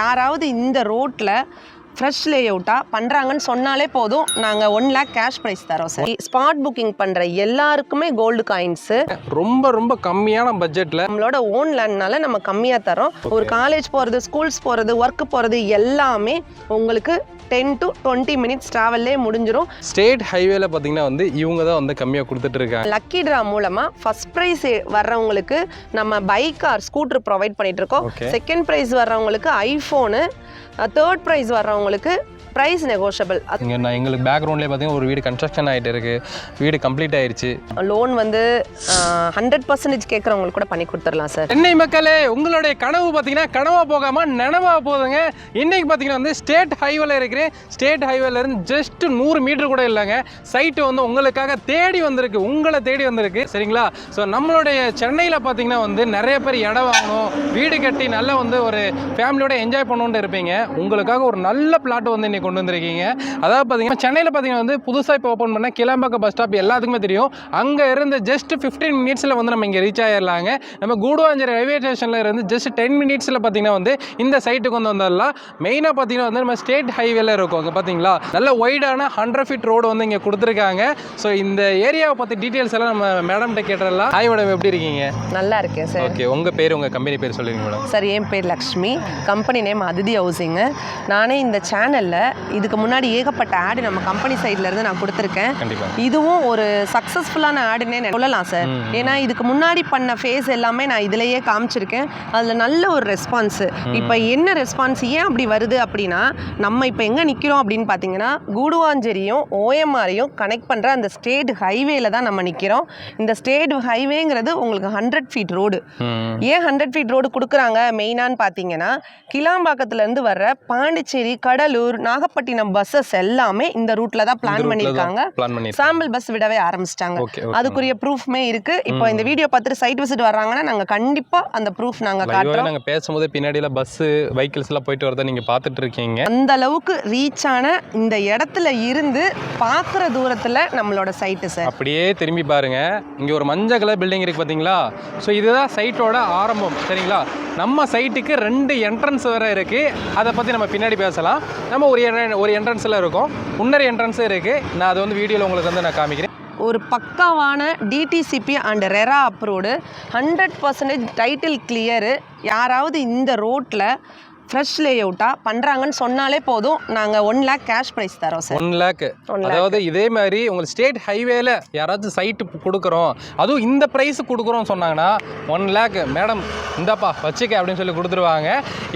யாராவது இந்த ரோட்டில் ஃப்ரெஷ் லே அவுட்டாக பண்ணுறாங்கன்னு சொன்னாலே போதும், நாங்கள் 1 lakh கேஷ் ப்ரைஸ் தரோம் சார். ஸ்பாட் புக்கிங் பண்ணுற எல்லாருக்குமே கோல்டு காயின்ஸு ரொம்ப கம்மியான பட்ஜெட்டில் நம்மளோட ஓன் லேண்ட்னால நம்ம கம்மியாக தரோம். ஒரு காலேஜ் போகிறது, ஸ்கூல்ஸ் போகிறது, ஒர்க்கு போகிறது எல்லாமே உங்களுக்கு 10 to 20 மினிட்ஸ் ட்ராவல்லே முடிஞ்சிடும். ஸ்டேட் ஹைவேல பார்த்தீங்கன்னா வந்து இவங்க தான் வந்து கம்மியாக கொடுத்துட்டு இருக்காங்க. லக்கி ட்ரா மூலமாக ஃபர்ஸ்ட் ப்ரைஸ் வர்றவங்களுக்கு நம்ம பைக் ஆர் ஸ்கூட்டர் ப்ரொவைட் பண்ணிட்டு இருக்கோம். செகண்ட் ப்ரைஸ் வர்றவங்களுக்கு ஐஃபோனு, தேர்ட் ப்ரைஸ் வர்றவங்களுக்கு ப்ரைஸ் நெகோஷியபிள். நான் எங்களுக்கு பேக்ரவுண்ட்லேயே பார்த்தீங்கன்னா ஒரு வீடு கன்ஸ்ட்ரக்ஷன் ஆகிட்டு இருக்கு, வீடு கம்ப்ளீட் ஆயிடுச்சு. லோன் வந்து 100% கேட்குறவங்களுக்கு கூட பண்ணி கொடுத்துடலாம் சார். சென்னை மக்களே, உங்களுடைய கனவு பார்த்தீங்கன்னா கனவா போகாமல் நனவா போதுங்க. இன்னைக்கு பார்த்தீங்கன்னா வந்து ஸ்டேட் ஹைவேல இருக்கிறேன். ஸ்டேட் ஹைவேல இருந்து ஜஸ்ட் 100 மீட்டர் கூட இல்லைங்க, சைட்டு வந்து உங்களுக்காக தேடி வந்திருக்கு, உங்களை தேடி வந்திருக்கு. சரிங்களா? ஸோ நம்மளுடைய சென்னையில் பார்த்தீங்கன்னா வந்து நிறைய பேர் இடம் வாங்கணும், வீடு கட்டி நல்லா வந்து ஒரு ஃபேமிலியோட என்ஜாய் பண்ணணுன்ட்டு இருப்பீங்க. உங்களுக்காக ஒரு நல்ல பிளாட் வந்து இன்னைக்கு கொண்டு வந்திருக்கீங்க. அதாவது பார்த்தீங்கன்னா சென்னையில் பார்த்தீங்கன்னா வந்து புதுசாக இப்போ ஓப்பன் பண்ண கிளம்பாக்கம் பஸ் ஸ்டாப் எல்லாத்துக்குமே தெரியும். அங்கே இருந்து ஜஸ்ட் 15 மினிட்ஸில் வந்து நம்ம இங்கே ரீச் ஆகிடலாங்க. நம்ம கூடுவாஞ்சேரி ரயில்வே ஸ்டேஷனில் இருந்து ஜஸ்ட் 10 மினிட்ஸில் பார்த்தீங்கன்னா வந்து இந்த சைட்டுக்கு வந்து வந்துடலாம். மெயினாக பார்த்தீங்கன்னா வந்து நம்ம ஸ்டேட் ஹைவேல இருக்கும். அங்கே பார்த்தீங்களா நல்ல ஒய்டான 100 feet ரோடு வந்து இங்கே கொடுத்துருக்காங்க. ஸோ இந்த ஏரியாவை பற்றி டீட்டெயில்ஸ் எல்லாம் நம்ம மேடம்கிட்ட கேட்டுடலாம். ஹாய் மேடம், எப்படி இருக்கீங்க? நல்லா இருக்கேன் சார். ஓகே, உங்கள் பேர், உங்கள் கம்பெனி பேர் சொல்லுங்க மேடம். சார், என் பேர் Lakshmi, company name Aditi housing. நானே இந்த சேனலில் இதுக்கு முன்னாடி ஏகப்பட்ட ஆடு நம்ம கம்பெனி சைட்லேருந்து நான் கொடுத்துருக்கேன். இதுவும் ஒரு சக்ஸஸ்ஃபுல்லான ஆடுன்னே சொல்லலாம் சார். ஏன்னா இதுக்கு முன்னாடி பண்ண ஃபேஸ் எல்லாமே நான் இதிலேயே காமிச்சிருக்கேன். அதில் நல்ல ஒரு ரெஸ்பான்ஸு. இப்போ என்ன ரெஸ்பான்ஸ் ஏன் அப்படி வருது அப்படின்னா, நம்ம இப்போ எங்கே நிற்கிறோம் அப்படின்னு பார்த்தீங்கன்னா கூடுவாஞ்சேரியும் ஓஎம்ஆரையும் கனெக்ட் பண்ணுற அந்த ஸ்டேட் ஹைவேல தான் நம்ம நிற்கிறோம். இந்த ஸ்டேட் ஹைவேங்கிறது உங்களுக்கு 100 feet ரோடு. ஏன் 100 feet ரோடு கொடுக்குறாங்க மெயினான்னு பார்த்தீங்கன்னா, கிளாம்பாக்கத்துலேருந்து வர்ற பாண்டிச்சேரி, கடலூர், நாகப்பட்டினம் பஸ்ஸஸ் எல்லாமே இந்த ரூட்ல தான் பிளான் பண்ணியிருக்காங்க. சாம்பிள் பஸ் விடவே ஆரம்பிச்சிட்டாங்க. அதுக்குரிய ப்ரூஃப்மே இருக்கு. இப்போ இந்த வீடியோ பார்த்துட்டு சைட் விசிட் வர்றாங்கன்னா நாங்க கண்டிப்பா அந்த ப்ரூஃப் நாங்க காட்டுறோம். நாங்க பேசும்போது பின்னாடில பஸ் வெஹிக்கிள்ஸ் எல்லாம் போயிட்டு வரத நீங்க பார்த்துட்டு இருக்கீங்க. அந்த அளவுக்கு ரீச் ஆன இந்த இடத்துல இருந்து பார்க்குற தூரத்துல நம்மளோட சைட்டு சார். அப்படியே திரும்பி பாருங்க, இங்க ஒரு மஞ்சள் கலர் பில்டிங் இருக்கு பாத்தீங்களா? ஸோ இதுதான் சைட்டோட ஆரம்பம். சரிங்களா? நம்ம சைட்டுக்கு 2 என்ட்ரன்ஸ் வேற இருக்கு. அதை பத்தி நம்ம பின்னாடி பேசலாம். நம்ம ஒரு என்ட்ரன்ஸ்ல இருக்கும், இன்னொரு என்ட்ரன்ஸ் இருக்கு. நான் அதை வந்து வீடியோல உங்களுக்கு வந்து நான் காமிக்கிறேன். ஒரு பக்காவான DTCP and RERA approved 100% title clear. யாராவது இந்த ரோட்டில் ஃப்ரெஷ் லே அவுட்டாக பண்ணுறாங்கன்னு சொன்னாலே போதும், நாங்கள் 1 lakh கேஷ் ப்ரைஸ் தரோம் சார். 1 lakh. அதாவது இதே மாதிரி உங்களுக்கு ஸ்டேட் ஹைவேல யாராச்சும் சைட்டு கொடுக்குறோம், அதுவும் இந்த ப்ரைஸ் கொடுக்குறோம்னு சொன்னாங்கன்னா 1 lakh மேடம் இந்தாப்பா வச்சுக்க அப்படின்னு சொல்லி கொடுத்துருவாங்க.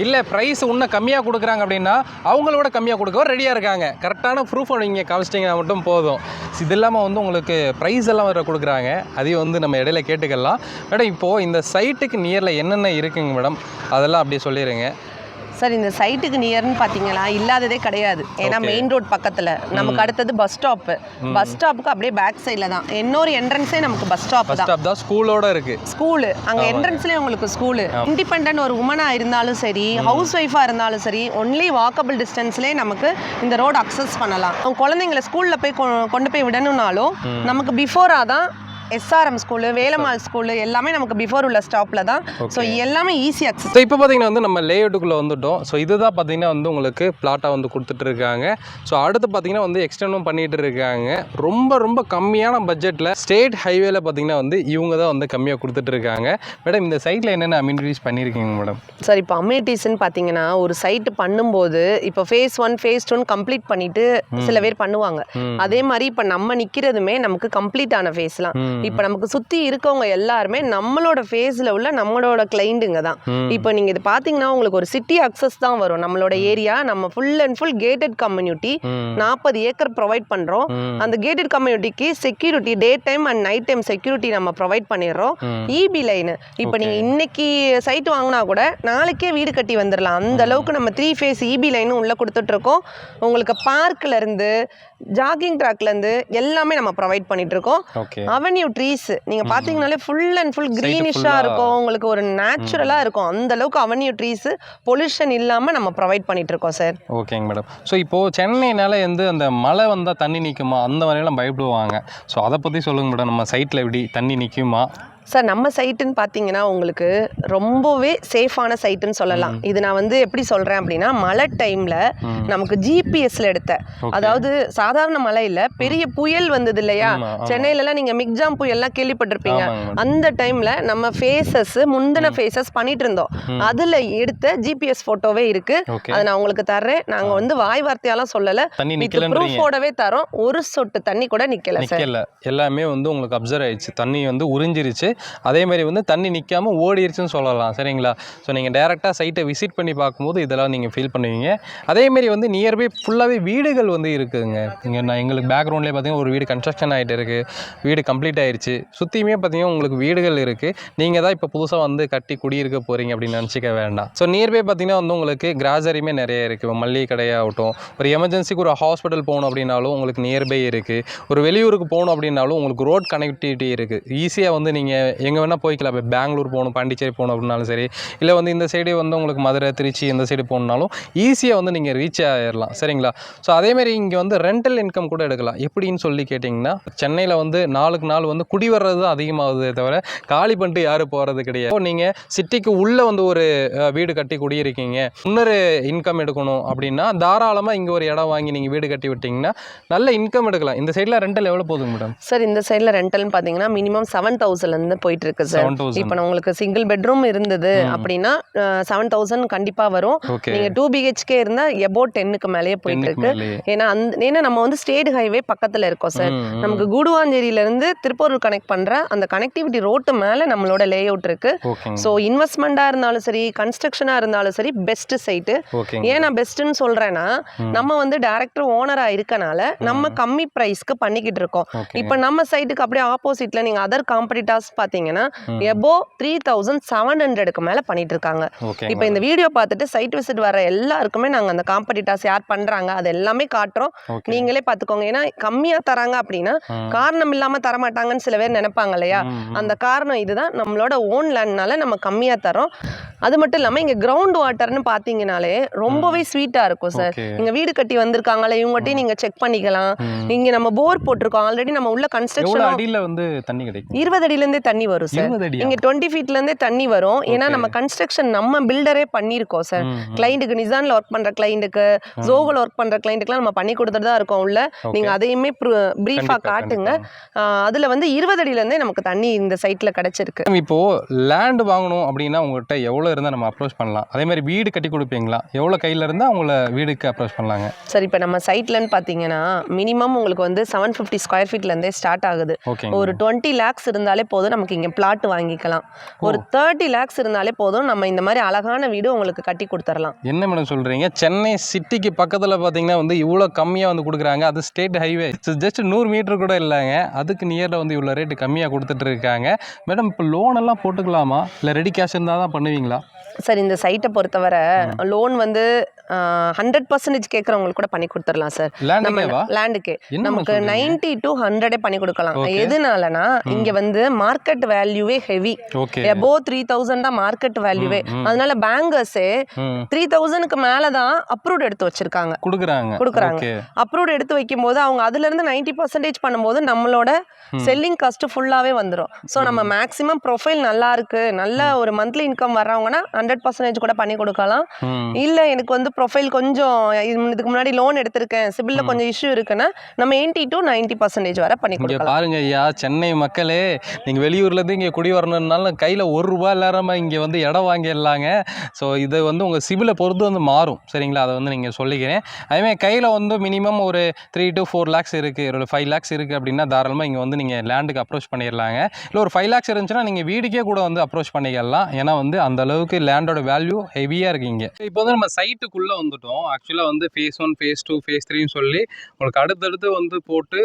இல்லை ப்ரைஸ் இன்னும் கம்மியாக கொடுக்குறாங்க அப்படின்னா அவங்களோட கம்மியாக கொடுக்க ரெடியாக இருக்காங்க. கரெக்டான ப்ரூஃப் நீங்கள் காமிச்சிட்டிங்கன்னா மட்டும் போதும். இது இல்லாமல் வந்து உங்களுக்கு ப்ரைஸ் எல்லாம் வர கொடுக்குறாங்க. அதையும் வந்து நம்ம இடையில கேட்டுக்கலாம். மேடம், இப்போது இந்த சைட்டுக்கு நியரில் என்னென்ன இருக்குங்க மேடம், அதெல்லாம் அப்படியே சொல்லிடுங்க சார். இந்த சைட்டுக்கு நியர்னு பார்த்தீங்கன்னா இல்லாததே கிடையாது. ஏன்னா மெயின் ரோட் பக்கத்தில், நமக்கு அடுத்தது பஸ் ஸ்டாப்பு. பஸ் ஸ்டாப்புக்கு அப்படியே பேக் சைடில் தான் இன்னொரு என்ட்ரன்ஸே நமக்கு பஸ் ஸ்டாப் தான். ஸ்கூலோட இருக்கு. ஸ்கூலு அங்கே என்ட்ரன்ஸ்லேயே உங்களுக்கு ஸ்கூலு. இண்டிபெண்டன்ட் ஒரு உமனாக இருந்தாலும் சரி, ஹவுஸ் ஒய்ஃபாக இருந்தாலும் சரி, ஒன்லி வாக்கபிள் டிஸ்டன்ஸ்லேயே நமக்கு இந்த ரோடு அக்சஸ் பண்ணலாம். குழந்தைங்களை ஸ்கூலில் போய் கொண்டு போய் விடணும்னாலும் நமக்கு பிஃபோராக தான் எஸ்ஆர்எம் ஸ்கூலு, வேலம்மாள் ஸ்கூலு எல்லாமே நமக்கு பிஃபோர் உள்ள ஸ்டாப்பில் தான். ஸோ எல்லாமே ஈஸி அக்சஸ். ஸோ இப்போ பார்த்தீங்கன்னா வந்து நம்ம லேஅவுட்டுக்குள்ளே வந்துட்டோம். ஸோ இதுதான் பார்த்தீங்கன்னா வந்து உங்களுக்கு பிளாட்டாக வந்து கொடுத்துட்டு இருக்காங்க. ஸோ அடுத்து பார்த்தீங்கன்னா வந்து எக்ஸ்டெண்டும் பண்ணிட்டு இருக்காங்க. ரொம்ப கம்மியான பட்ஜெட்டில் ஸ்டேட் ஹைவேல பார்த்தீங்கன்னா வந்து இவங்க தான் வந்து கம்மியாக கொடுத்துட்டு இருக்காங்க. மேடம், இந்த சைட்டில் என்னென்ன அம்யூனிட்டிஸ் பண்ணியிருக்கீங்க மேடம்? சார், இப்போ அம்யூனிட்டிஸ்ன்னு பார்த்தீங்கன்னா ஒரு சைட்டு பண்ணும்போது இப்போ phase 1 phase 2 கம்ப்ளீட் பண்ணிட்டு சில பேர் பண்ணுவாங்க. அதே மாதிரி இப்போ நம்ம நிற்கிறதுமே நமக்கு கம்ப்ளீட்டான ஃபேஸ்லாம். இப்போ நமக்கு சுற்றி இருக்கவங்க எல்லாருமே நம்மளோட ஃபேஸில் உள்ள நம்மளோட கிளைண்ட்டுங்க தான். இப்போ நீங்கள் இது பார்த்தீங்கன்னா உங்களுக்கு ஒரு சிட்டி அக்சஸ் தான் வரும். நம்மளோட ஏரியா நம்ம full and full gated community 40 acre provide பண்ணுறோம். அந்த கேட்டட் கம்யூனிட்டிக்கு security day time and night time security நம்ம ப்ரொவைட் பண்ணிடுறோம். இபி லைனு இப்போ நீங்கள் இன்னைக்கு சைட் வாங்கினா கூட நாளைக்கே வீடு கட்டி வந்துடலாம். அந்த அளவுக்கு நம்ம 3 phase இபி லைனும் உள்ளே கொடுத்துட்ருக்கோம். உங்களுக்கு பார்க்லேருந்து ஜாகிங் ட்ராக்லேருந்து எல்லாமே நம்ம ப்ரொவைட் பண்ணிட்டு இருக்கோம். அவென்யூ ட்ரீஸ் நீங்கள் பார்த்தீங்கன்னாலே ஃபுல் அண்ட் ஃபுல் க்ரீனிஷாக இருக்கும். உங்களுக்கு ஒரு நேச்சுரலாக இருக்கும். அந்த அளவுக்கு அவென்யூ ட்ரீஸ் பொல்யூஷன் இல்லாமல் நம்ம ப்ரொவைட் பண்ணிட்டு இருக்கோம் சார். ஓகேங்க மேடம். ஸோ இப்போது சென்னைனால வந்து அந்த மழை வந்தால் தண்ணி நிற்குமா, அந்த மாதிரியெல்லாம் பயப்படுவாங்க. ஸோ அதை பற்றி சொல்லுங்க மேடம். நம்ம சைட்டில் எப்படி தண்ணி நிற்குமா? சார் நம்ம சைட்டுன்னு பார்த்தீங்கன்னா உங்களுக்கு ரொம்பவே சேஃபான சைட்டுன்னு சொல்லலாம். இது நான் வந்து எப்படி சொல்கிறேன் அப்படின்னா, மழை டைமில் நமக்கு ஜிபிஎஸ்ல எடுத்த, அதாவது சாதாரண மழை இல்லை, பெரிய புயல் வந்தது இல்லையா, சென்னையிலலாம் நீங்கள் மிக்ஜாம் புயல்லாம் கேள்விப்பட்டிருப்பீங்க. அந்த டைமில் நம்ம ஃபேஸஸ் முந்தின ஃபேஸஸ் பண்ணிட்டு இருந்தோம், அதில் எடுத்த ஜிபிஎஸ் ஃபோட்டோவே இருக்குது. அதை நான் உங்களுக்கு தர்றேன். நாங்கள் வந்து வாய் வார்த்தையாலாம் சொல்லலை, ப்ரூஃபோடவே தரோம். ஒரு சொட்டு தண்ணி கூட நிற்கல சார். எல்லாமே வந்து உங்களுக்கு அப்சர்வ் ஆயிடுச்சு, தண்ணி வந்து உறிஞ்சிருச்சு. அதே மாதிரி வந்து தண்ணி நிற்காமல் ஓடிடுச்சுன்னு சொல்லலாம், சரிங்களா? ஸோ நீங்கள் டேரெக்டாக சைட்டை விசிட் பண்ணி பார்க்கும்போது இதெல்லாம் நீங்கள் ஃபீல் பண்ணுவீங்க. அதேமாரி வந்து நியர்பை ஃபுல்லாகவே வீடுகள் வந்து இருக்குதுங்க. இங்கே நான் எங்களுக்கு பேக்ரவுண்ட்லேயே பார்த்தீங்கன்னா ஒரு வீடு கன்ஸ்ட்ரக்ஷன் ஆகிட்டு இருக்குது, வீடு கம்ப்ளீட் ஆயிடுச்சு. சுற்றியுமே பார்த்தீங்கன்னா உங்களுக்கு வீடுகள் இருக்குது. நீங்கள் தான் இப்போ புதுசாக வந்து கட்டி குடியிருக்க போகிறீங்க அப்படின்னு நினச்சிக்க வேண்டாம். ஸோ நியர்பை பார்த்தீங்கன்னா வந்து உங்களுக்கு கிராசரியுமே நிறைய இருக்குது. மல்லிகை கடையாகட்டும், ஒரு எமர்ஜென்சிக்கு ஒரு ஹாஸ்பிட்டல் போகணும் அப்படின்னாலும் உங்களுக்கு நியர்பை இருக்குது. ஒரு வெளியூருக்கு போகணும் அப்படின்னாலும் உங்களுக்கு ரோட் கனெக்டிவிட்டி இருக்குது. ஈஸியாக வந்து நீங்கள் எங்கே வேணால் போய்க்கலாம். இப்போ பெங்களூர் போகணும், பாண்டிச்சேரி போகணும் அப்படின்னாலும் சரி, இல்லை வந்து இந்த சைடு வந்து உங்களுக்கு மதுரை, திருச்சி இந்த சைடு போகணுன்னாலும் ஈஸியாக வந்து நீங்கள் ரீச் ஆகிடலாம், சரிங்களா? ஸோ அதேமாரி இங்கே வந்து ரெண்டல் இன்கம் கூட எடுக்கலாம். எப்படின்னு சொல்லி கேட்டிங்கன்னா, சென்னையில் வந்து நாளுக்கு நாள் வந்து குடி வர்றது தான் அதிகமாகுதே தவிர காலி பண்ணிட்டு யாரும் போகிறது கிடையாது. இப்போ நீங்கள் சிட்டிக்கு உள்ளே வந்து ஒரு வீடு கட்டி குடியிருக்கீங்க, இன்னொரு இன்கம் எடுக்கணும் அப்படின்னா தாராளமாக இங்கே ஒரு இடம் வாங்கி நீங்கள் வீடு கட்டி விட்டிங்கன்னா நல்ல இன்கம் எடுக்கலாம். இந்த சைடில் ரெண்டல் எவ்வளோ போதுங்க மேடம்? சார் இந்த சைடில் ரெண்டல்னு பார்த்தீங்கன்னா மினிமம் 7,000 போயிட்டு இருக்கு சார். இப்போ உங்களுக்கு சிங்கிள் பெட்ரூம் இருந்தது அப்படின்னா 7,000 கண்டிப்பா வரும். நீங்க 2 BHK இருந்தா எபோட் 10க்கு மேலேயே போயிட்டு இருக்கு. ஏன்னா நம்ம வந்து ஸ்டேட் ஹைவே பக்கத்துல இருக்கோம் சார். நமக்கு கூடுவாஞ்சேரியில இருந்து திருப்பூர் கனெக்ட் பண்ற அந்த கனெக்டிவிட்டி ரோட்டு மேல நம்மளோட லே அவுட் இருக்கு. ஸோ இன்வெஸ்ட்மெண்டா இருந்தாலும் சரி, கன்ஸ்ட்ரக்ஷனா இருந்தாலும் சரி, பெஸ்ட் சைட்டு. ஏன் நான் பெஸ்ட்னு சொல்றேன்னா, நம்ம வந்து டைரக்டர் ஓனரா இருக்கனால நம்ம கம்மி பிரைஸ்க்கு பண்ணிக்கிட்டு இருக்கோம். இப்போ நம்ம சைட்டுக்கு அப்படியே ஆப்போசிட்ல நீங்க அதர் காம்படிட்டர்ஸ் பாத்தீங்கன்னா எபோ 3,700க்கு மேல பண்ணிட்டு இருக்காங்க. இப்போ இந்த வீடியோ பார்த்துட்டு சைட் விசிட் வர எல்லாருக்குமே நாங்க அந்த காம்படிட்டர்ஸ் யார் பண்றாங்க அது எல்லாமே காட்டுறோம். நீங்களே பாத்துக்கோங்க. ஏன்னா கம்மியா தராங்க அப்படின்னா காரணம் இல்லாம தர மாட்டாங்கன்னு சில பேர் நினைப்பாங்க இல்லையா, அந்த காரணம் இதுதான். நம்மளோட ஓன் லேண்ட்னால நம்ம கம்மியா தரோம். அது மட்டும் இல்லாம இங்க கிரவுண்ட் வாட்டர்னு பாத்தீங்கன்னாலே ரொம்பவே ஸ்வீட்டா இருக்கும் சார். இங்க வீடு கட்டி வந்திருக்காங்களே இவங்ககிட்டயும் நீங்க செக் பண்ணிக்கலாம். இங்க நம்ம போர் போட்டிருக்கோம் ஆல்ரெடி. நம்ம உள்ள கன்ஸ்ட்ரக்ஷன் அடியில வந்து தண்ணி கிடைக்கும். 20 அடியில இருந்தே தண்ணி வரும் சார். இங்க 20 ஃபீட்ல இருந்தே தண்ணி வரும். ஏன்னா நம்ம கன்ஸ்ட்ரக்ஷன் நம்ம பில்டரே பண்ணிருக்கோம் சார். கிளைண்ட்டுக்கு, நிசான்ல ஒர்க் பண்ற கிளைண்ட்டுக்கு, ஜோகோல ஒர்க் பண்ற கிளைண்ட்டுக்குலாம் நம்ம பண்ணி கொடுத்துட்டு தான் இருக்கோம் உள்ள. நீங்க அதையுமே பிரீஃபா காட்டுங்க. அதுல வந்து 20 அடியில இருந்தே நமக்கு தண்ணி இந்த சைட்ல கிடைச்சிருக்கு. இப்போ லேண்ட் வாங்கணும் அப்படின்னா உங்ககிட்ட எவ்வளவு இருந்தா நம்ம அப்ரோச் பண்ணலாம்? அதே மாதிரி வீடு கட்டி கொடுப்பீங்களா? எவ்வளவு கையில இருந்தா உங்களை வீடுக்கு அப்ரோச் பண்ணலாங்க? சரி, இப்போ நம்ம சைட்லன்னு பாத்தீங்கன்னா மினிமம் உங்களுக்கு வந்து 750 ஸ்கொயர் ஃபீட்ல இருந்தே ஸ்டார்ட் ஆகுது. ஒரு 20 lakhs இருந்தாலே போதும் நமக்கு இங்க பிளாட் வாங்கிக்கலாம். ஒரு 30 lakhs இருந்தாலே போதும் நம்ம இந்த மாதிரி அழகான வீடு உங்களுக்கு கட்டி கொடுத்துடலாம். என்ன மேடம் சொல்றீங்க? சென்னை சிட்டிக்கு பக்கத்துல பாத்தீங்கன்னா வந்து இவ்வளவு கம்மியா வந்து கொடுக்குறாங்க. அது ஸ்டேட் ஹைவே, ஜஸ்ட் 100 மீட்டர் கூட இல்லைங்க. அதுக்கு நியர்ல வந்து இவ்வளவு ரேட்டு கம்மியா கொடுத்துட்டு இருக்காங்க. மேடம் இப்போ லோன் எல்லாம் போட்டுக்கலாமா, இல்லை ரெடி கேஷ் இருந்தால் தான் பண்ணுவீங்களா? சார் இந்த சைட்டை பொறுத்தவரை லோன் வந்து 100% கேட்குறவங்களுக்கு கூட பண்ணி கொடுத்துடலாம் சார். நம்ம லேண்டுக்கே நமக்கு 90 to 100 பண்ணி கொடுக்கலாம். எதுனாலனா இங்க வந்து மார்க்கெட் வேல்யூவே ஹெவி, above 3,000 தான் மார்க்கெட் வேல்யூவே. அதனால பேங்கர்ஸே 3,000க்கு மேல தான் அப்ரூவ்ட் எடுத்து வச்சிருக்காங்க, கொடுக்குறாங்க. அப்ரூவ்ட் எடுத்து வைக்கும் போது அவங்க அதுல இருந்து 90% பண்ணும்போது நம்மளோட செல்லிங் காஸ்ட் ஃபுல்லாவே வந்துடும். ஸோ நம்ம மேக்ஸிமம் ப்ரொஃபைல் நல்லா இருக்கு, நல்ல ஒரு மந்த்லி இன்கம் வர்றவங்கன்னா 100% கூட பண்ணி கொடுக்கலாம். இல்ல எனக்கு வந்து ப்ரொஃபைல் கொஞ்சம் இதுக்கு முன்னாடி லோன் எடுத்திருக்கேன், சிபில்ல கொஞ்சம் இஷ்யூ இருக்குன்னா நம்ம 80 to 90% வரை பண்ணி கொடுக்கலாம். பாருங்க ஐயா, சென்னை மக்களே, நீங்க வெளியூர்ல இருந்து இங்க குடி வரணும்னாலும் கையில ₹1 இல்லாம இங்க வந்து இடம் வாங்கிடலாங்க. ஸோ இது வந்து உங்க சிபிலை பொறுத்து வந்து மாறும், சரிங்களா? அதை வந்து நீங்க சொல்லிக்கிறேன். அதேமாதிரி கையில வந்து மினிமம் ஒரு 3 to 4 lakhs இருக்கு, ஒரு 5 lakhs இருக்கு அப்படின்னா தாராளமா இங்க வந்து நீங்க லேண்டுக்கு அப்ரோச் பண்ணிடலாங்க. இல்லை ஒரு 5 lakhs இருந்துச்சுன்னா நீங்க வீடுக்கே கூட வந்து அப்ரோச் பண்ணிக்கலாம். ஏன்னா வந்து அந்த அளவுக்கு லேண்டோட வேல்யூ ஹெவியா இருக்கீங்க. இப்போ வந்து நம்ம சைட்டுக்குள்ள வந்துட்டோம். ஆக்சுவலா வந்து phase 1, phase 2, phase 3 சொல்லி உங்களுக்கு அடுத்தடுத்து வந்து போட்டு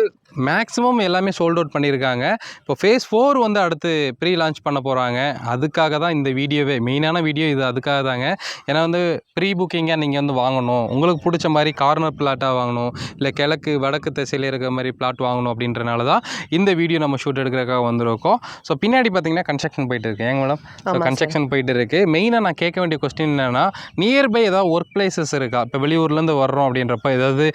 மேக்ஸிமம் எல்லாமே சோல்ட் அவுட் பண்ணியிருக்காங்க. இப்போ phase 4 வந்து அடுத்து ப்ரீ லான்ச் பண்ண போறாங்க. அதுக்காக தான் இந்த வீடியோவே, மெயினான வீடியோ இது அதுக்காக தாங்க. ஏன்னா வந்து ப்ரீ புக்கிங்காக நீங்கள் வந்து வாங்கணும், உங்களுக்கு பிடிச்ச மாதிரி கார்னர் பிளாட்டாக வாங்கணும், இல்லை கிழக்கு வடக்கு திசையில் இருக்கிற மாதிரி பிளாட் வாங்கணும் அப்படின்றனால தான் இந்த வீடியோ நம்ம ஷூட் எடுக்கிறதுக்காக வந்திருக்கோம். ஸோ பின்னாடி பார்த்தீங்கன்னா கன்ஸ்ட்ரக்ஷன் போயிட்டு இருக்கு. ஏங்க மேடம்? ஸோ கன்ஸ்ட்ரக்ஷன் போயிட்டு இருக்கு. மெயினாக நான் கேட்க வேண்டிய கொஸ்டின் என்னன்னா, நியர்பை ஏதாவது ஒர்க் பிளேசஸ் இருக்கா? இப்போ வெளியூர்லேருந்து வர்றோம் அப்படின்றப்ப ஏதாவது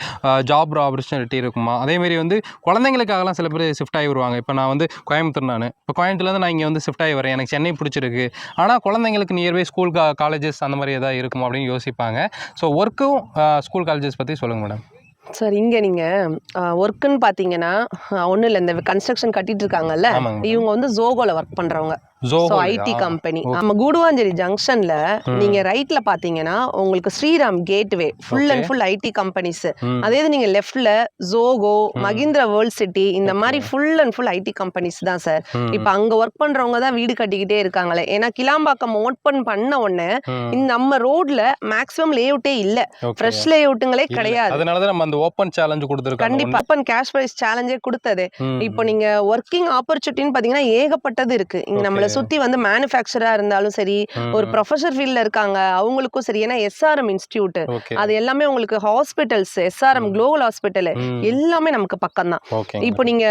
ஜாப் ஆப்பர்ச்சுனிட்டி இருக்குமா? அதேமாரி வந்து குழந்தைங்களுக்காகலாம் சில பேர் ஷிஃப்ட் ஆகி வருவாங்க. இப்போ நான் வந்து கோயம்புத்தூர், நான் இப்போ இப்போ கோயம்புத்தூர்லேருந்து நான் இங்கே வந்து ஷிஃப்ட் ஆகி வரேன், எனக்கு சென்னை பிடிச்சிருக்கு, ஆனால் குழந்தைங்களுக்கு நியர்பை ஸ்கூல் காலேஜஸ் அந்த மாதிரி எதாவது இருக்குமா அப்படின்னு யோசிப்பாங்க. ஸோ ஒர்க்கும் ஸ்கூல் காலேஜஸ் பற்றி சொல்லுங்கள் மேடம். சார் இங்கே நீங்கள் ஒர்க்குன்னு பார்த்தீங்கன்னா ஒன்றும் இல்லை, இந்த கன்ஸ்ட்ரக்ஷன் கட்டிட்டு இருக்காங்கல்ல, இவங்க வந்து ஜோகோவில் ஒர்க் பண்ணுறவங்க. ஸோ ஐடி கம்பெனி நம்ம கூடுவாஞ்சேரி ஜங்ஷன்ல நீங்க ரைட்ல பாத்தீங்கன்னா உங்களுக்கு Sriram gateway full and full IT companies. அதே நீங்க லெஃப்ட்ல ஜோகோ, மகிந்திரா வேர்ல்ட் சிட்டி, இந்த மாதிரி full and full IT companies தான் சார். இப்ப அங்க ஒர்க் பண்றவங்க தான் வீடு கட்டிக்கிட்டே இருக்காங்களே. ஏன்னா கிளாம்பாக்கம் ஓப்பன் பண்ண உடனே நம்ம ரோட்ல மேக்ஸிமம் லேஅவுட்டே இல்ல, ஃப்ரெஷ் லேஅவுட்டுங்களே கிடையாது. அதனாலதான் நம்ம அந்த ஓப்பன் சேலஞ்ச் கொடுத்துருக்கோம். கண்டிப்பா ஓப்பன் கேஷ் பிரைஸ் சேலஞ்சே கொடுத்தது. இப்போ நீங்க ஒர்க்கிங் ஆப்பர்ச்சுனிட்டின்னு பாத்தீங்கன்னா ஏகப்பட்டது இருக்கு. இங்க நம்மள சுத்தி வந்து மேனுஃபேக்சரா இருந்தாலும் சரி, ஒரு ப்ரொஃபஷர் ஃபீல்ட்ல இருக்காங்க அவங்களுக்கும் சரி. ஏன்னா எஸ்ஆர்எம் இன்ஸ்டிடியூட் அது எல்லாமே உங்களுக்கு ஹாஸ்பிட்டல்ஸ், எஸ்ஆர்எம் குளோபல் ஹாஸ்பிட்டல் எல்லாமே நமக்கு பக்கம் தான். இப்போ நீங்க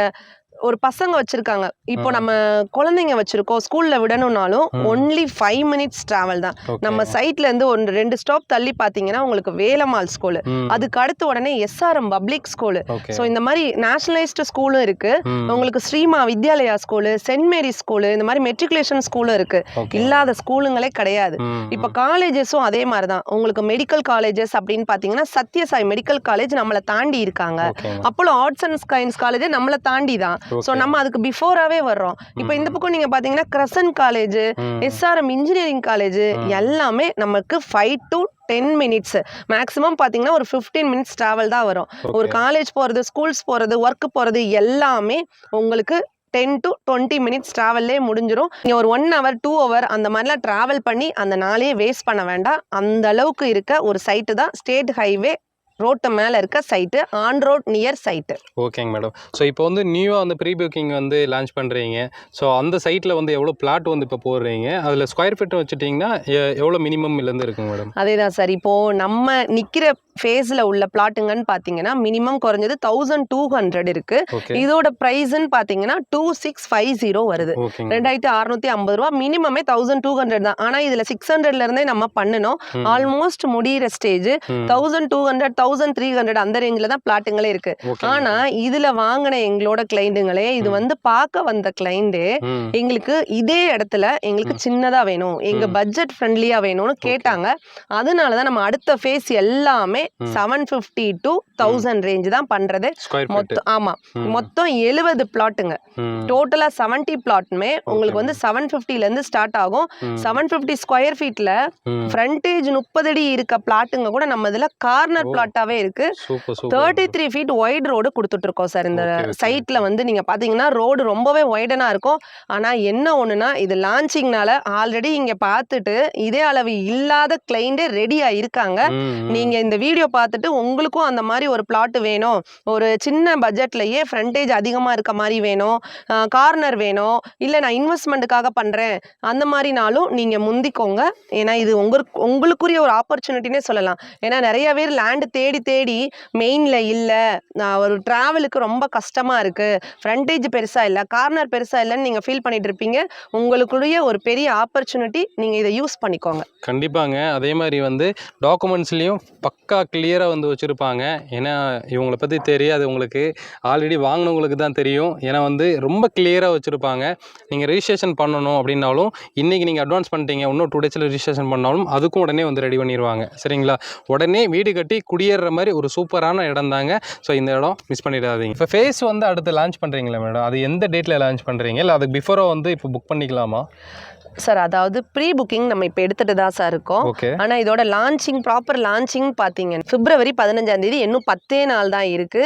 ஒரு பசங்க வச்சிருக்காங்க, இப்போ நம்ம குழந்தைங்க வச்சிருக்கோம், ஸ்கூல்ல விடணும்னாலும் ஒன்லி 5 minutes டிராவல் தான். நம்ம சைட்ல இருந்து 2 ஸ்டாப் தள்ளி பாத்தீங்கன்னா உங்களுக்கு வேலம்மாள் ஸ்கூல், அதுக்கு அடுத்து உடனே எஸ்ஆர்எம் பப்ளிக் ஸ்கூல். ஸோ இந்த மாதிரி நேஷனலைஸ்டு ஸ்கூலும் இருக்கு, உங்களுக்கு ஸ்ரீமா வித்யாலயா ஸ்கூலு, சென்ட் மேரி ஸ்கூலு, இந்த மாதிரி மெட்ரிகுலேஷன் ஸ்கூலும் இருக்கு. இல்லாத ஸ்கூலுங்களே கிடையாது. இப்போ காலேஜஸும் அதே மாதிரி தான். உங்களுக்கு மெடிக்கல் காலேஜஸ் அப்படின்னு பாத்தீங்கன்னா சத்யசாய் மெடிக்கல் காலேஜ் நம்மளை தாண்டி இருக்காங்க. Apollo arts and science college நம்மளை தாண்டி தான். சோ நம்ம அதுக்கு பிஃபோராவே வர்றோம். இப்போ இந்த பக்கம் நீங்க பாத்தீங்கன்னா crescent college, SRM engineering college எல்லாமே நமக்கு 5 to 10 minutes மேக்ஸிமம் பாத்தீங்கன்னா ஒரு 15 minutes டிராவல் தான் வரும். ஒரு காலேஜ் போறது, ஸ்கூல்ஸ் போறது, ஒர்க் போறது எல்லாமே உங்களுக்கு 10 to 20 minutes டிராவல்லே முடிஞ்சிடும். நீங்க ஒரு 1 hour 2 hour அந்த மாதிரிலாம் டிராவல் பண்ணி அந்த நாளையே வேஸ்ட் பண்ண வேண்டாம். அந்த அளவுக்கு இருக்க ஒரு சைட்டு தான் ஸ்டேட் ஹைவே ரோட்டு மேலே இருக்க site, on road near site. ஓகேங்க மேடம். ஸோ இப்போ வந்து நியூவாக வந்து ப்ரீ புக்கிங் வந்து லான்ச் பண்ணுறீங்க. ஸோ அந்த சைட்டில் வந்து எவ்வளோ பிளாட் வந்து இப்போ போடுறீங்க, அதில் ஸ்கொயர் ஃபீட் வச்சுட்டிங்கன்னா எவ்வளோ மினிமம்லேருந்து இருக்குங்க மேடம்? அதே தான் சார். இப்போது நம்ம நிற்கிற ஃபேஸில் உள்ள பிளாட்டுங்கன்னு பார்த்தீங்கன்னா மினிமம் குறைஞ்சது 1200 இருக்கு. இதோட ப்ரைஸ்ன்னு பார்த்தீங்கன்னா 2650 வருது. 2650 ரூபா. மினிமமே 1200 தான். ஆனால் இதில் 600ல இருந்தே நம்ம பண்ணணும். ஆல்மோஸ்ட் முடிகிற ஸ்டேஜ் 1200 1300 அந்த ரேஞ்சில் தான் பிளாட்டுங்களே இருக்கு. ஆனா இதுல வாங்கின எங்களோட கிளைண்டுங்களே, இது வந்து பார்க்க வந்த கிளைண்டு எங்களுக்கு இதே இடத்துல எங்களுக்கு சின்னதா வேணும், எங்க பட்ஜெட் ஃப்ரெண்ட்லியா வேணும்னு கேட்டாங்க. அதனாலதான் நம்ம அடுத்த ஃபேஸ் எல்லாமே 750 to 1000 ரேஞ்ச் தான் பண்றது. மொத்தம் ஆமா மொத்தம் 70 பிளாட்டுங்க. டோட்டலா 70 பிளாட்டுமே உங்களுக்கு வந்து 750ல இருந்து ஸ்டார்ட் ஆகும். 750 ஸ்கொயர் ஃபீட்ல ஃப்ரண்டேஜ் 30 அடி இருக்க பிளாட்டுங்க கூட நம்ம இதுல கார்னர் பிளாட்டாவே இருக்கு. 33 feet வைட் ரோடு கொடுத்துட்டு இருக்கோம் சார். இந்த சைட்ல வந்து நீங்க பாத்தீங்கன்னா ரோடு ரொம்பவே வைடனா இருக்கும். ஆனா என்ன ஒண்ணுனா இது லான்ச்சிங்னால ஆல்ரெடி இங்க பார்த்துட்டு இதே அளவு இல்லாத கிளைண்டே ரெடியா இருக்காங்க. நீங்க இந்த வீடியோ பார்த்துட்டு உங்களுக்கும் அந்த மாதிரி ஒரு பிளாட் வேணும், ஒரு சின்ன பட்ஜெட்லயே ஃப்ரண்டேஜ் அதிகமா இருக்க மாதிரி வேணும், கார்னர் வேணும், இல்ல நான் இன்வெஸ்ட்மெண்ட்டுக்காக பண்றேன் அந்த மாதிரினாலும் நீங்க முந்திக்கோங்க. ஏன்னா இது உங்களுக்குரிய ஒரு ஆப்பர்ச்சுனிட்டினே சொல்லலாம். ஏன்னா நிறைய பேர் லேண்ட் தேடி தேடி மெயின்ல இல்ல, ஒரு டிராவலுக்கு ரொம்ப கஷ்டமா இருக்கு, ஃப்ரண்டேஜ் பெருசா இல்ல, கார்னர் பெருசா இல்லைன்னு நீங்க ஃபீல் பண்ணிட்டு இருப்பீங்க. உங்களுக்குரிய ஒரு பெரிய ஆப்பர்ச்சுனிட்டி, நீங்க இதை யூஸ் பண்ணிக்கோங்க. கண்டிப்பாங்க. அதே மாதிரி வந்து டாக்குமெண்ட்ஸ்லயும் பக்கா கிளியரா வந்து வச்சிருப்பாங்க. ஏன்னா இவங்களை பத்தி தெரியாது, உங்களுக்கு ஆல்ரெடி வாங்கினவங்களுக்கு தான் தெரியும். ஏன்னா வந்து ரொம்ப கிளியரா வச்சிருப்பாங்க. நீங்க ரெஜிஸ்ட்ரேஷன் பண்ணணும் அப்படின்னாலும் இன்னைக்கு நீங்க அட்வான்ஸ் பண்ணிட்டீங்க, இன்னும் 2 daysல ரெஜிஸ்ட்ரேஷன் பண்ணாலும் அதுக்கும் உடனே வந்து ரெடி பண்ணிடுவாங்க. சரிங்களா? உடனே வீடு கட்டி குடியேற மாதிரி ஒரு சூப்பரான இடம் தாங்க. ஸோ இந்த இடம் மிஸ் பண்ணிடாதீங்க. இப்போ ஃபேஸ் வந்து அடுத்து லான்ச் பண்ணுறீங்களா மேடம்? அது எந்த டேட்டில் லான்ச் பண்ணுறீங்க, இல்லை அதுக்கு பிஃபோராக வந்து இப்போ புக் பண்ணிக்கலாமா? சார் அதாவது ப்ரீ புக்கிங் நம்ம இப்போ எடுத்துட்டு தான் சார் இருக்கோம். ஆனால் இதோட லான்ச்சிங், ப்ராப்பர் லான்ச்சிங் பார்த்தீங்கன்னா February 15 இன்னும் 10 நாள் தான் இருக்கு.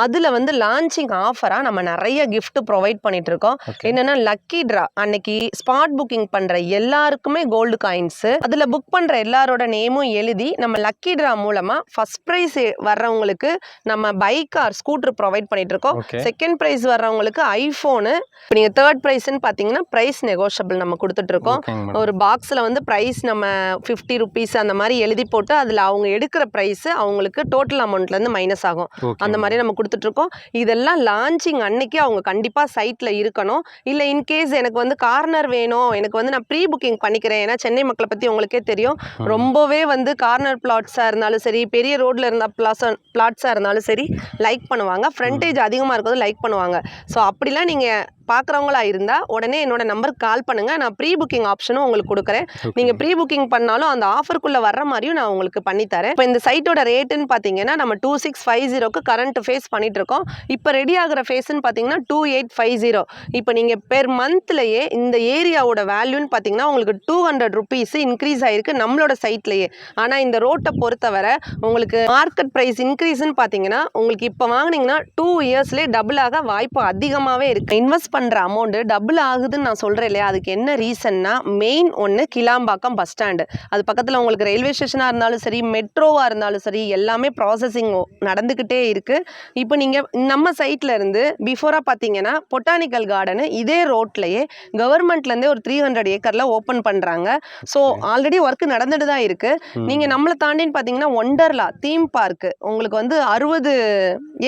அதில் வந்து லான்ச்சிங் ஆஃபராக நம்ம நிறைய கிஃப்ட் ப்ரொவைட் பண்ணிட்டு இருக்கோம். என்னன்னா லக்கி ட்ரா அன்னைக்கு ஸ்பாட் புக்கிங் பண்ணுற எல்லாருக்குமே கோல்டு காயின்ஸ், அதில் புக் பண்ணுற எல்லாரோட நேமும் எழுதி நம்ம லக்கி ட்ரா மூலமாக ஃபர்ஸ்ட் ப்ரைஸ் வர்றவங்களுக்கு நம்ம பைக் ஆர் ஸ்கூட்டர் ப்ரொவைட் பண்ணிட்டு இருக்கோம். செகண்ட் ப்ரைஸ் வர்றவங்களுக்கு ஐஃபோனு. இப்போ நீங்கள் தேர்ட் ப்ரைஸ்ன்னு பார்த்தீங்கன்னா ப்ரைஸ் நெகோஷியபிள் நம்ம கொடுத்துட்டு இருக்கோம். ஒரு பாக்ஸ்ல வந்து பிரைஸ் நம்ம 50 rupees அந்த மாதிரி எழுதி போட்டு அதுல அவங்க எடுக்கிற பிரைஸ் அவங்களுக்கு டோட்டல் அமௌண்ட்ல இருந்து மைனஸ் ஆகும். அந்த மாதிரி நம்ம கொடுத்துட்டு இருக்கோம். இதெல்லாம் லான்ச்சிங் அன்னைக்கு அவங்க கண்டிப்பா சைட்ல இருக்கணும். இல்ல இன்கேஸ் எனக்கு வந்து கார்னர் வேணும், எனக்கு வந்து நான் ப்ரீ புக்கிங் பண்ணிக்கிறேன். ஏன்னா சென்னை மக்களை பத்தி உங்களுக்கே தெரியும், ரொம்பவே வந்து கார்னர் பிளாட்ஸா இருந்தாலும் சரி, பெரிய ரோட்ல இருந்த பிளாட்ஸா இருந்தாலும் சரி லைக் பண்ணுவாங்க. ஃப்ரண்டேஜ் அதிகமா இருக்கிறது லைக் பண்ணுவாங்க. ஸோ அப்படிலாம் நீங்க பார்க்குறவங்களா இருந்தால் உடனே என்னோட நம்பருக்கு கால் பண்ணுங்கள். நான் ப்ரீ புக்கிங் ஆப்ஷனும் உங்களுக்கு கொடுக்குறேன். நீங்கள் ப்ரீ புக்கிங் பண்ணாலும் அந்த ஆஃபருக்குள்ளே வர்ற மாதிரியும் நான் உங்களுக்கு பண்ணித்தரேன். இப்போ இந்த சைட்டோட ரேட்டுன்னு பார்த்தீங்கன்னா நம்ம 2650க்கு கரண்ட் ஃபேஸ் பண்ணிகிட்ருக்கோம். இப்போ ரெடி ஆகிற ஃபேஸ்ன்னு பார்த்தீங்கன்னா 2850. இப்போ நீங்கள் பெர் மந்த்லேயே இந்த ஏரியாவோட வேல்யூன்னு பார்த்தீங்கன்னா உங்களுக்கு 200 ருபீஸ் இன்க்ரீஸ் ஆகிருக்கு நம்மளோட சைட்லேயே. ஆனால் இந்த ரோட்டை பொறுத்தவரை உங்களுக்கு மார்க்கெட் ப்ரைஸ் இன்க்ரீஸ்ன்னு பார்த்தீங்கன்னா உங்களுக்கு இப்போ வாங்கினீங்கன்னா 2 இயர்ஸ்லேயே டபுள் ஆக வாய்ப்பு அதிகமாகவே இருக்குது. இன்வெஸ்ட் பண்ணுற அமௌண்ட்டு டபுள் ஆகுதுன்னு நான் சொல்கிறேன் இல்லையா, அதுக்கு என்ன ரீசன்னா மெயின் ஒன்று கிளாம்பாக்கம் பஸ் ஸ்டாண்டு. அது பக்கத்தில் உங்களுக்கு ரயில்வே ஸ்டேஷனாக இருந்தாலும் சரி, மெட்ரோவாக இருந்தாலும் சரி, எல்லாமே ப்ராசஸிங் நடந்துக்கிட்டே இருக்குது. இப்போ நீங்கள் நம்ம சைட்டில் இருந்து பிஃபோராக பார்த்தீங்கன்னா பொட்டானிக்கல் கார்டனு இதே ரோட்லேயே கவர்மெண்ட்லேருந்தே ஒரு 300 ஏக்கரில் ஓப்பன் பண்ணுறாங்க. ஸோ ஆல்ரெடி ஒர்க் நடந்துட்டு தான் இருக்குது. நீங்கள் நம்மளை தாண்டின்னு பார்த்தீங்கன்னா ஒண்டர்லா தீம் பார்க்கு உங்களுக்கு வந்து 60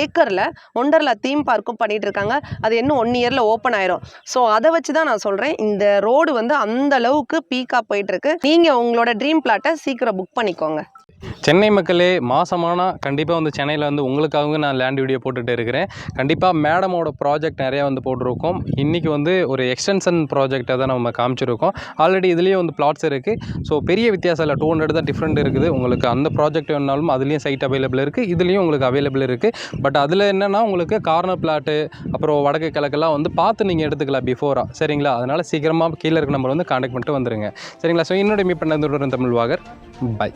ஏக்கரில் ஒண்டர்லா தீம் பார்க்கும் பண்ணிகிட்டு இருக்காங்க. அது இன்னும் 1 இயரில் ஓப்பன் ஆயிரும். ஸோ அதை வச்சு தான் நான் சொல்கிறேன், இந்த ரோடு வந்து அந்த அளவுக்கு பீக்காக போயிட்டுருக்கு. நீங்கள் உங்களோட ட்ரீம் பிளாட்டை சீக்கிரம் புக் பண்ணிக்கோங்க. சென்னை மக்களே, மாதமானால் கண்டிப்பாக வந்து சென்னையில் வந்து உங்களுக்காகவும் நான் லேண்ட் வீடியோ போட்டுகிட்டு இருக்கிறேன். கண்டிப்பாக மேடமோட ப்ராஜெக்ட் நிறையா வந்து போட்டிருக்கோம். இன்றைக்கி வந்து ஒரு எக்ஸ்டென்ஷன் ப்ராஜெக்டை தான் நம்ம காமிச்சிருக்கோம். ஆல்ரெடி இதுலேயே வந்து பிளாட்ஸ் இருக்குது. ஸோ பெரிய வித்தியாசம் இல்லை, 200 தான் டிஃப்ரெண்ட் இருக்குது. உங்களுக்கு அந்த ப்ராஜெக்ட் வேணாலும் அதுலேயும் சைட் அவைலபிள் இருக்குது, இதுலேயும் உங்களுக்கு அவைலபிள் இருக்குது. பட் அதில் என்னென்னா உங்களுக்கு கார்னர் பிளாட்டு அப்புறம் வடக்கு கிழக்கெல்லாம் வந்து பார்த்து நீங்கள் எடுத்துக்கலாம் பிஃபோராக. சரிங்களா? அதனால் சீக்கிரமாக கீழே இருக்க நம்பர் வந்து கான்டாக்ட் பண்ணிட்டு வந்துடுங்க. சரிங்களா? ஸோ என்னோட மீட் பண்ணது தமிழ் வாகர். பை.